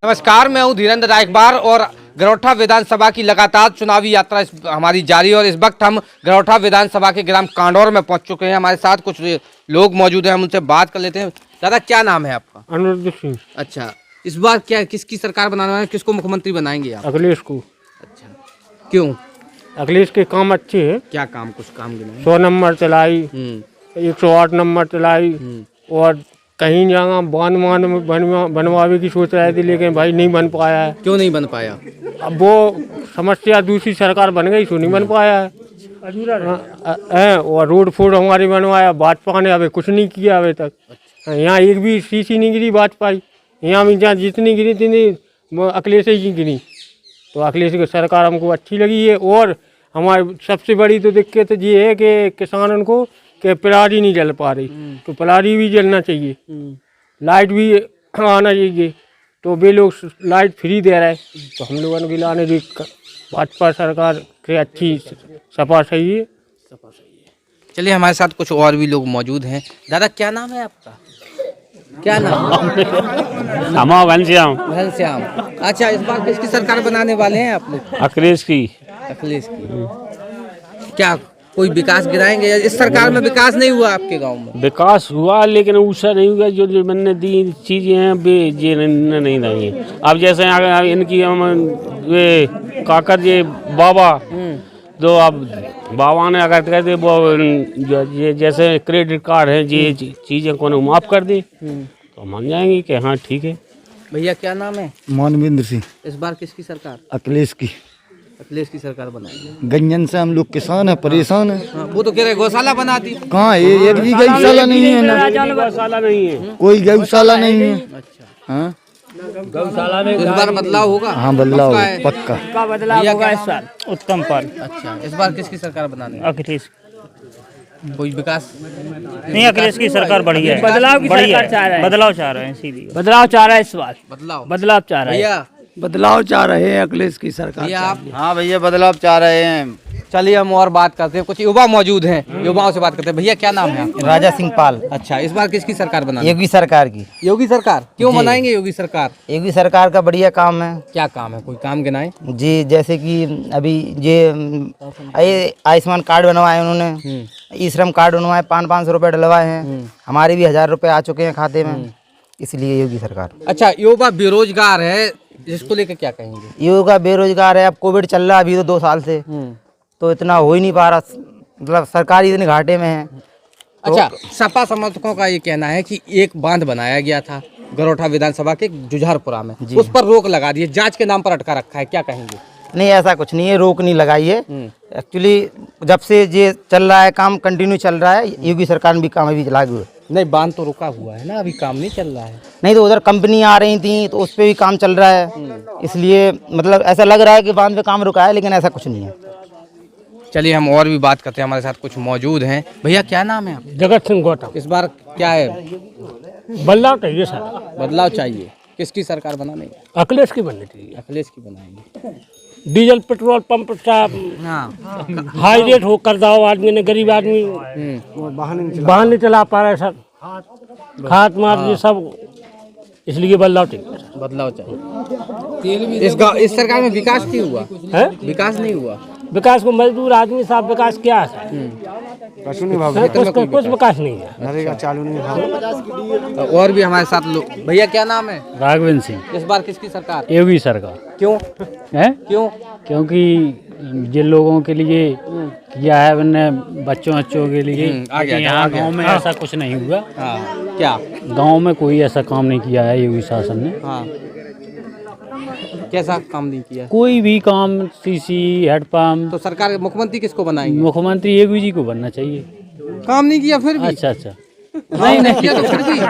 नमस्कार, मैं हूं धीरेन्द्र रायकबार और गरौठा विधानसभा की लगातार चुनावी यात्रा हमारी जारी है और इस वक्त हम गरौठा विधानसभा के ग्राम कांडौर में पहुंच चुके हैं। हमारे साथ कुछ लोग मौजूद हैं, हम उनसे बात कर लेते हैं। दादा, क्या नाम है आपका? अनुरुद्ध सिंह। अच्छा, इस बार क्या किसकी सरकार बनाने वाले हैं? किसको मुख्यमंत्री बनाएंगे आप? अखिलेश को। अच्छा, क्यों? अखिलेश के काम अच्छे हैं। क्या काम? कुछ काम गिनाएं। 100 नंबर चलाई, 108 नंबर चलाई और कहीं जगह बनवावे की सोच रहे थे, लेकिन भाई नहीं बन पाया है। क्यों नहीं बन पाया? अब वो समस्या दूसरी सरकार बन गई, तो नहीं बन पाया है। और रोड फूड हमारे बनवाया, भाजपा ने अभी कुछ नहीं किया अभी तक। यहाँ एक भी सीसी नहीं गिरी भाजपा। यहाँ भी जहाँ जितनी गिरी थी अखिलेश ही गिरी। तो अखिलेश की सरकार हमको अच्छी लगी है। और हमारी सबसे बड़ी तो दिक्कत ये है कि किसानों को कि पराली नहीं जल पा रही, तो पराली भी जलना चाहिए, लाइट भी आना चाहिए। तो वे लोग लाइट फ्री दे रहे हैं, तो हम लोगों की लाने भी भाजपा सरकार के अच्छी सपा सही है। चलिए, हमारे साथ कुछ और भी लोग मौजूद हैं। दादा, क्या नाम है आपका? क्या नाम? घनश्याम। घनश्याम। अच्छा, इस बार किसकी सरकार बनाने वाले हैं आप लोग? अखिलेश की। अखिलेश की। क्या कोई विकास गिराएंगे? इस सरकार में विकास नहीं हुआ आपके गांव में? विकास हुआ, लेकिन ऊषा नहीं हुआ। जो मैंने दी चीजें हैं वे ये नहीं दी है। अब जैसे इनकी वे काकर ये बाबा, तो अब बाबा ने अगर कहते वो ये जैसे क्रेडिट कार्ड है, ये चीजें को माफ कर दी तो मान जाएंगे कि हाँ ठीक है। भैया, क्या नाम है? मानवेंद्र सिंह। इस बार किसकी सरकार? अखिलेश की। अखिलेश की सरकार बनाएंगे। गंजन से हम लोग किसान है, परेशान है। हाँ, वो तो कह रहे गौशाला बना दी। कहाँ एक भी गौशाला नहीं है ना, गौशाला नहीं है, कोई गौशाला नहीं है। अच्छा, हाँ, गौशाला में इस बार बदलाव होगा? हाँ बदलाव पक्का है? पक्का। बदलाव भैया, होगा क्या इस साल। उत्तम पाल। अच्छा, इस बार किसकी सरकार बनाने? अखिलेश। कोई विकास नहीं, अखिलेश की सरकार बढ़िया है। बदलाव की सरकार चाह रहे हैं। बदलाव चाह रहे हैं, इसीलिए बदलाव चाह रहा है इस बार। बदलाव चाह रहा है भैया। बदलाव चाह रहे हैं, अखिलेश की सरकार। भैया, आप? हाँ भैया, बदलाव चाह रहे हैं। चलिए, हम और बात करते हैं। कुछ युवा मौजूद हैं, युवाओं से बात करते हैं। भैया, क्या नाम है आपका? राजा सिंह पाल। अच्छा, इस बार किसकी सरकार बनानी? योगी सरकार की। योगी सरकार। क्यों बनाएंगे योगी सरकार? योगी सरकार का बढ़िया काम है। क्या काम है? कोई काम गिनाएं। जी, जैसे कि अभी ये आयुष्मान कार्ड बनवाए उन्होंने, ई श्रम कार्ड बनवाए, 500 रुपए डलवाए हैं। हमारे भी 1000 रुपए आ चुके हैं खाते में, इसलिए योगी सरकार। अच्छा, युवा बेरोजगार है, जिसको लेकर क्या कहेंगे? युवा बेरोजगार है। अब कोविड चल रहा है अभी तो 2 साल से, तो इतना हो ही नहीं पा रहा, मतलब सरकार इतने घाटे में है। अच्छा, सपा समर्थकों का ये कहना है कि एक बांध बनाया गया था गरौठा विधानसभा के जुझारपुरा में, उस पर रोक लगा दी है, जांच के नाम पर अटका रखा है, क्या कहेंगे? नहीं, ऐसा कुछ नहीं है, रोक नहीं लगाई है। एक्चुअली जब से ये चल रहा है काम, कंटिन्यू चल रहा है, योगी सरकार में भी काम अभी लागू है। नहीं, बांध तो रुका हुआ है ना, अभी काम नहीं चल रहा है। नहीं, तो उधर कंपनी आ रही थी तो उस पर भी काम चल रहा है, इसलिए मतलब ऐसा लग रहा है कि बांध पे काम रुका है, लेकिन ऐसा कुछ नहीं है। चलिए, हम और भी बात करते हैं। हमारे साथ कुछ मौजूद हैं। भैया, क्या नाम है आपका? जगत सिंह गौतम। इस बार क्या है? बदलाव चाहिए सर। बदलाव चाहिए। किसकी सरकार बनाने? अखिलेश की बननी चाहिए। अखिलेश की बनाएंगे। डीजल पेट्रोल पंप साहब हाँ, हाई रेट हो कर दाओ, आदमी ने, गरीब आदमी वाहन नहीं चला पा रहा है सर, खाद मार ये सब, इसलिए बदलाव चाहिए। बदलाव चाहिए। इस सरकार में विकास नहीं हुआ है? विकास नहीं हुआ। विकास को मजदूर आदमी साहब, विकास क्या है? कुछ विकास नहीं है। चालू नहीं। और भी हमारे साथ लोग। भैया, क्या नाम है? राघवेंद्र सिंह। इस बार किसकी सरकार? योगी सरकार। क्यों है? क्यों? क्योंकि जिन लोगों के लिए किया है मैंने, बच्चों के लिए, यहाँ गाँव में ऐसा कुछ नहीं हुआ। हाँ, क्या गाँव में कोई ऐसा काम नहीं किया है योगी शासन ने। हाँ, कैसा काम नहीं किया? कोई भी काम, सीसी, हेडपम्प। तो सरकार मुख्यमंत्री किसको बनाएंगे? मुख्यमंत्री योगी जी को बनना चाहिए। काम नहीं किया फिर भी? अच्छा नहीं किया तो फिर भी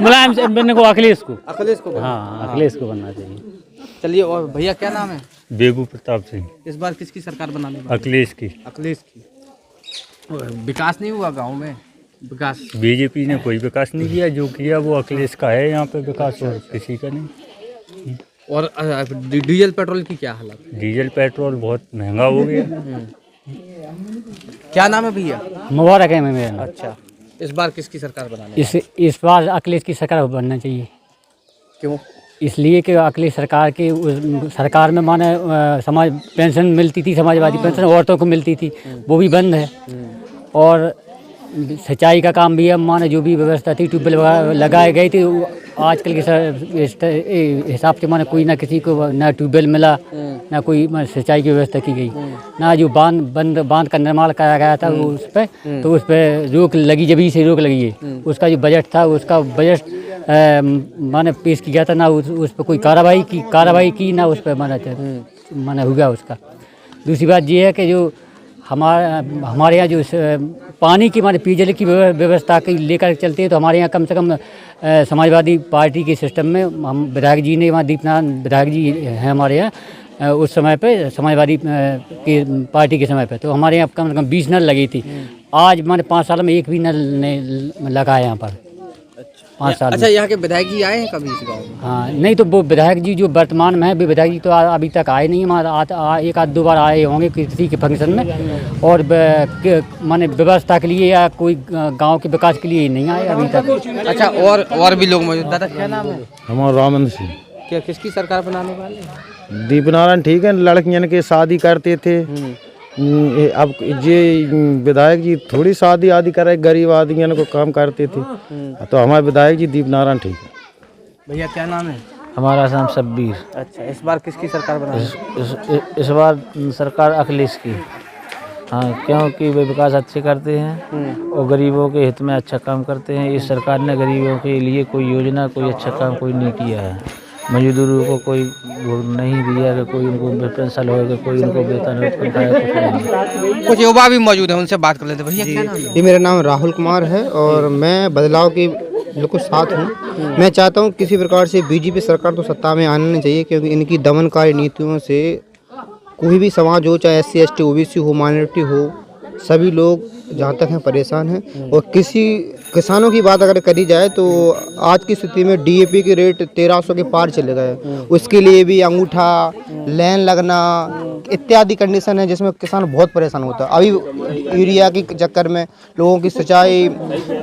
मुलायम से बनने को, अखिलेश को। अखिलेश को हाँ, अखिलेश को बनना चाहिए। चलिए, और भैया, क्या नाम है? बेगू प्रताप सिंह। इस बार किसकी सरकार बनाने वाले? अखिलेश की। अखिलेश की। विकास नहीं हुआ गांव में? विकास बीजेपी ने कोई विकास नहीं किया, जो किया वो अखिलेश का है यहाँ पे विकास, और किसी का नहीं। और डीजल पेट्रोल की क्या हालत? डीजल पेट्रोल बहुत महंगा हो गया। क्या नाम है भैया? मुबारक है मेरा। अच्छा, इस बार किसकी सरकार बनाने? इस बार अखिलेश की सरकार बनना चाहिए। क्यों? इसलिए कि अगली सरकार के सरकार में माने समाज पेंशन मिलती थी, समाजवादी पेंशन औरतों को मिलती थी, वो भी बंद है। और सिंचाई का काम भी है, माने जो भी व्यवस्था थी ट्यूबवेल लगाए गए थे, आजकल के हिसाब से माने कोई ना किसी को ना ट्यूबवेल मिला, ना कोई सिंचाई की व्यवस्था की गई, ना जो बांध का निर्माण कराया गया था वो उस पर, तो उस पर रोक लगी, जब से रोक लगी है। उसका जो बजट था, उसका बजट माने पेश किया था, ना उस पर कोई कार्रवाई की ना उस पर माना हुआ उसका। दूसरी बात ये है कि जो हमारे यहाँ जो पानी की माने पेयजल की व्यवस्था की लेकर चलते हैं, तो हमारे यहाँ कम से कम समाजवादी पार्टी के सिस्टम में हम विधायक जी ने, वहाँ दीपनारायण विधायक जी हैं हमारे यहाँ, उस समय पे समाजवादी की पार्टी के समय पे, तो हमारे यहाँ कम से कम 20 नल लगी थी। आज माने 5 साल में एक भी नल नहीं लगा है यहाँ पर। 5 साल। अच्छा, यहाँ के विधायक जी आए हैं कभी इस गाँव में? हाँ, नहीं तो वो विधायक जी जो वर्तमान में है, वे विधायक जी तो अभी तक आए नहीं। हमारा एक आध 2 बार आए होंगे किसी के फंक्शन में, और माने व्यवस्था के लिए या कोई गांव के विकास के लिए नहीं आए अभी तक। अच्छा, और भी लोग मौजूद। दादा क्या नाम है? हमारा रामन सिंह। क्या किसकी सरकार बनाने वाले हैं? दीपनारायण ठीक है, लड़कियन के शादी करते थे। अब ये विधायक जी थोड़ी शादी आदि करे, गरीब आदमियों को काम करते थे, तो हमारे विधायक जी दीपनारायण ठीक है। भैया क्या नाम है? हमारा नाम शब्बीर। अच्छा, इस बार किसकी सरकार बनाने? इस बार सरकार अखिलेश की। हाँ, क्योंकि वे विकास अच्छे करते हैं और गरीबों के हित में अच्छा काम करते हैं। इस सरकार ने गरीबों के लिए कोई योजना, कोई अच्छा काम कोई नहीं किया है। मजदूरों को कोई वो नहीं दिया कि कोई उनको पेंशन होगा, कोई उनको वेतन नहीं। कुछ युवा भी मौजूद है, उनसे बात कर लेते हैं। भैया क्या नाम है? जी, मेरा नाम राहुल कुमार है और मैं बदलाव के बिल्कुल साथ हूँ। मैं चाहता हूँ किसी प्रकार से बीजेपी सरकार तो सत्ता में आना नहीं चाहिए, क्योंकि इनकी दमनकारी नीतियों से कोई भी समाज हो, चाहे SC ST OBC हो, माइनॉरिटी हो, सभी लोग जहाँ तक हैं परेशान हैं। और किसी किसानों की बात अगर करी जाए तो आज की स्थिति में DAP के रेट 1300 के पार चले गए। उसके लिए भी अंगूठा, लाइन लगना इत्यादि कंडीशन है, जिसमें किसान बहुत परेशान होता है। अभी यूरिया के चक्कर में लोगों की सिंचाई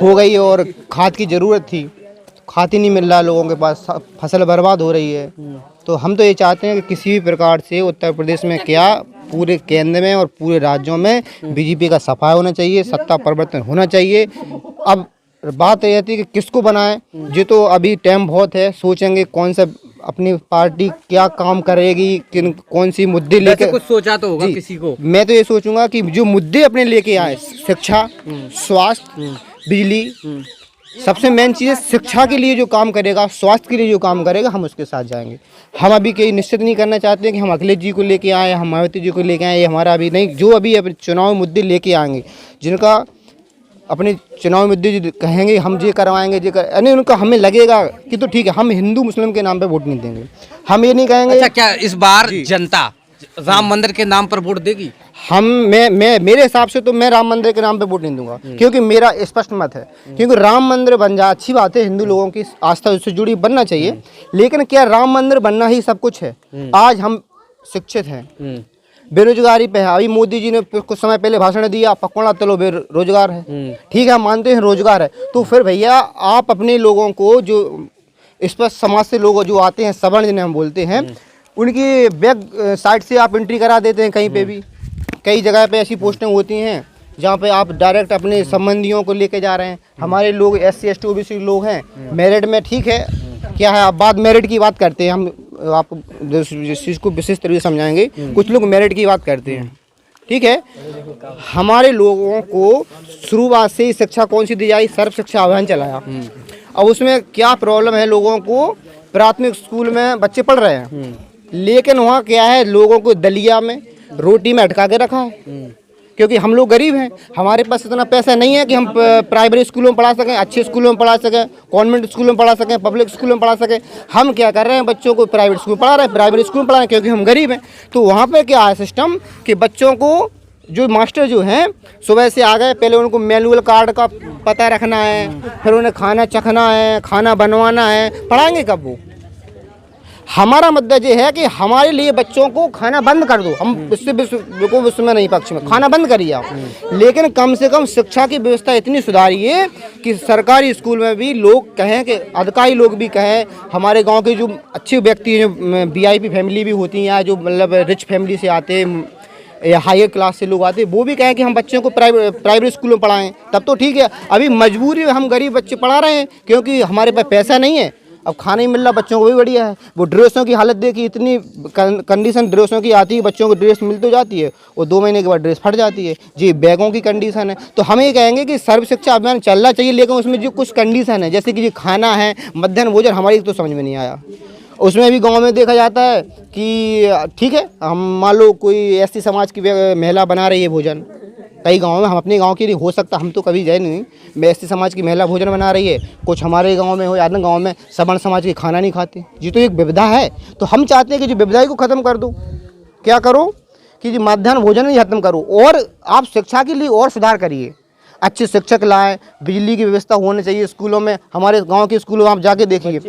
हो गई और खाद की ज़रूरत थी, खाद ही नहीं मिल रहा लोगों के पास, फसल बर्बाद हो रही है। तो हम तो ये चाहते हैं कि किसी भी प्रकार से उत्तर प्रदेश में क्या पूरे केंद्र में और पूरे राज्यों में बीजेपी का सफाया होना चाहिए, सत्ता परिवर्तन होना चाहिए। अब बात ये रहती है कि किसको बनाएं, जो तो अभी टाइम बहुत है, सोचेंगे कौन सा अपनी पार्टी क्या काम करेगी, कौन सी मुद्दे लेकर। कुछ सोचा तो होगा किसी को। मैं तो ये सोचूंगा कि जो मुद्दे अपने लेके आए, शिक्षा, स्वास्थ्य, बिजली, सबसे मेन चीज़ शिक्षा के लिए जो काम करेगा, स्वास्थ्य के लिए जो काम करेगा, हम उसके साथ जाएंगे। हम अभी कहीं निश्चित नहीं करना चाहते हैं कि हम अखिलेश जी को लेके आए, हम मायावती जी को लेके आए, ये हमारा अभी नहीं। जो अभी चुनाव मुद्दे लेके आएंगे, जिनका अपने चुनाव मुद्दे जो कहेंगे हम ये करवाएंगे, यानी उनका हमें लगेगा कि तो ठीक है, हम हिंदू मुस्लिम के नाम पे वोट नहीं देंगे। हम ये नहीं कहेंगे। अच्छा, क्या इस बार जनता राम मंदिर के नाम पर वोट देगी? मैं मेरे हिसाब से तो मैं राम मंदिर के नाम पे वोट नहीं दूंगा, क्योंकि मेरा स्पष्ट मत है। क्योंकि राम मंदिर बन जाए अच्छी बात है, हिंदू लोगों की आस्था उससे जुड़ी बनना चाहिए, लेकिन क्या राम मंदिर बनना ही सब कुछ है? आज हम शिक्षित हैं, बेरोजगारी पे है। अभी मोदी जी ने कुछ समय पहले भाषण दिया, पकौड़ा तलो बेरोजगार है। ठीक है, हम मानते हैं रोजगार है, तो फिर भैया आप अपने लोगों को, जो इस पर समाज से लोग जो आते हैं, सवर्ण जिन्हें हम बोलते हैं, उनकी बैक साइड से आप एंट्री करा देते हैं। कहीं पे भी कई जगह पे ऐसी पोस्टिंग होती हैं जहाँ पे आप डायरेक्ट अपने संबंधियों को लेके जा रहे हैं। हमारे लोग SC ST OBC लोग हैं, मेरिट में ठीक है, क्या है, आप बात मेरिट की बात करते हैं, हम आपको जिस चीज़ को विशेष तरीके से समझाएंगे। कुछ लोग मेरिट की बात करते हैं, ठीक है। हमारे लोगों को शुरुआत से ही शिक्षा कौन सी दी जाए? सर्व शिक्षा अभियान चलाया। अब उसमें क्या प्रॉब्लम है, लोगों को प्राथमिक स्कूल में बच्चे पढ़ रहे हैं, लेकिन वहाँ क्या है, लोगों को दलिया में, रोटी में अटका के रखा है। क्योंकि हम लोग गरीब हैं, हमारे पास इतना पैसा नहीं है कि हम प्राइमरी स्कूलों में पढ़ा सकें, अच्छे स्कूलों में पढ़ा सकें, कॉन्वेंट स्कूलों में पढ़ा सकें, पब्लिक स्कूलों में पढ़ा सकें। हम क्या कर रहे हैं, बच्चों को प्राइवेट स्कूल पढ़ा रहे हैं, प्राइमरी स्कूल में पढ़ा रहे हैं, क्योंकि हम गरीब हैं। तो वहाँ पे क्या है सिस्टम कि बच्चों को जो मास्टर जो हैं सुबह से आ गए, पहले उनको मैनुअल कार्ड का पता रखना है, फिर उन्हें खाना चखना है, खाना बनवाना है, पढ़ाएंगे कब वो? हमारा मुद्दा ये है कि हमारे लिए बच्चों को खाना बंद कर दो। हम इससे बिल्कुल उसमें नहीं पक्ष में, खाना बंद करिए आप, लेकिन कम से कम शिक्षा की व्यवस्था इतनी सुधारिए कि सरकारी स्कूल में भी लोग कहें कि अधिकारी लोग भी कहें, हमारे गांव के जो अच्छे व्यक्ति हैं, जो वीआईपी फैमिली भी होती हैं या जो मतलब रिच फैमिली से आते हैं या हायर क्लास से लोग आते हैं, वो भी कहें कि हम बच्चों को प्राइवेट स्कूल में पढ़ाएं, तब तो ठीक है। अभी मजबूरी में हम गरीब बच्चे पढ़ा रहे हैं क्योंकि हमारे पास पैसा नहीं है, अब खाना ही मिल रहा बच्चों को भी बढ़िया है। वो ड्रेसों की हालत देखी, इतनी कंडीशन ड्रेसों की आती है, बच्चों को ड्रेस मिल तो जाती है और 2 महीने के बाद ड्रेस फट जाती है जी, बैगों की कंडीशन है। तो हम ये कहेंगे कि सर्व शिक्षा अभियान चलना चाहिए, लेकिन उसमें जो कुछ कंडीशन है, जैसे कि जो खाना है, मध्याह्न भोजन, हमारी तो समझ में नहीं आया। उसमें भी गांव में देखा जाता है कि ठीक है, हम मान लो कोई एसटी समाज की महिला बना रही है भोजन, कई गाँव में, हम अपने गांव के लिए हो सकता, हम तो कभी गए नहीं, एसटी समाज की महिला भोजन बना रही है, कुछ हमारे गांव में हो या अन्य गांव में सवर्ण समाज के खाना नहीं खाते। ये तो एक विविधा है, तो हम चाहते हैं कि जो विविधा को ख़त्म कर दो। क्या करो कि जो मध्याह्न भोजन ही खत्म करो, और आप शिक्षा के लिए और सुधार करिए, अच्छे शिक्षक लाएं, बिजली की व्यवस्था होनी चाहिए स्कूलों में। हमारे गाँव के स्कूलों में आप जाके देखिए,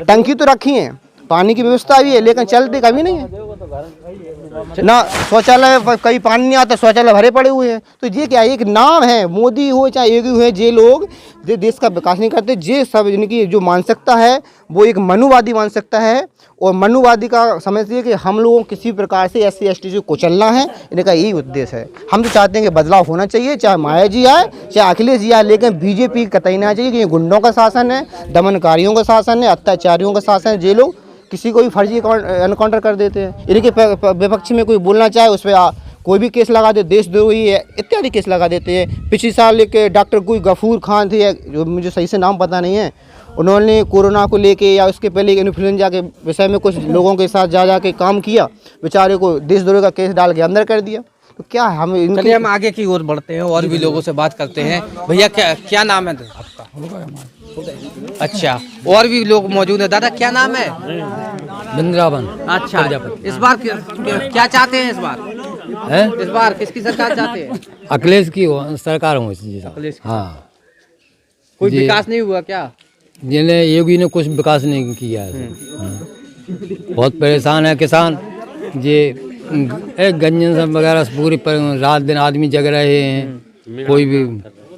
टंकी तो रखी है, पानी की व्यवस्था भी है, लेकिन चलते कभी नहीं है ना। शौचालय कहीं पानी नहीं आता, शौचालय भरे पड़े हुए हैं। तो ये क्या है, एक नाम है, मोदी हो चाहे योगी हो, ये लोग देश का विकास नहीं करते। ये सब इनकी जो मानसिकता है वो एक मनुवादी मानसिकता है, और मनुवादी का समझिए कि हम लोगों को किसी प्रकार से SC ST को कुचलना है, इनका यही उद्देश्य है। हम तो चाहते हैं कि बदलाव होना चाहिए, चाहे माया जी आए चाहे अखिलेश जी आए, लेकिन बीजेपी कतई ना चाहिए कि ये गुंडों का शासन है, दमनकारियों का शासन है, अत्याचारियों का शासन है। ये लोग किसी को भी फर्जी एनकाउंटर कर देते हैं, इनके विपक्ष में कोई बोलना चाहे उस पर कोई भी केस लगा दे, देशद्रोही है इत्यादि केस लगा देते हैं। पिछले साल एक डॉक्टर कोई गफूर खान थे, जो मुझे सही से नाम पता नहीं है, उन्होंने कोरोना को लेके या उसके पहले इन्फ्लुएंजा के विषय में कुछ लोगों के साथ जा के काम किया, बेचारे को देशद्रोही का केस डाल के अंदर कर दिया। तो क्या हम आगे की ओर बढ़ते हैं और भी लोगों से बात करते हैं। भैया क्या नाम है आपका? अच्छा, और भी लोग मौजूद है। दादा क्या नाम है? वृंदावन। अच्छा, इस बार क्या चाहते हैं? इस बार किसकी सरकार चाहते हैं? अखिलेश की सरकार हो, हाँ। कोई विकास नहीं हुआ क्या? जिन्हें योगी ने कुछ विकास नहीं किया है, बहुत परेशान है किसान। ये एक गंजन सब वगैरह पूरी रात दिन आदमी जग रहे हैं, कोई भी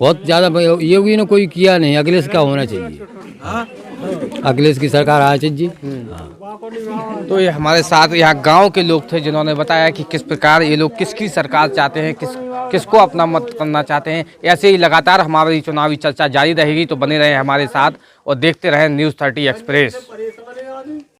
बहुत ज़्यादा योगी ने कोई किया नहीं। अखिलेश का होना चाहिए, अखिलेश की सरकार आना चाहिए। तो ये हमारे साथ यहाँ गांव के लोग थे जिन्होंने बताया कि किस प्रकार ये लोग किसकी सरकार चाहते हैं, किसको अपना मत करना चाहते हैं। ऐसे ही लगातार हमारी चुनावी चर्चा जारी रहेगी, तो बने रहें हमारे साथ और देखते रहें News 30 एक्सप्रेस।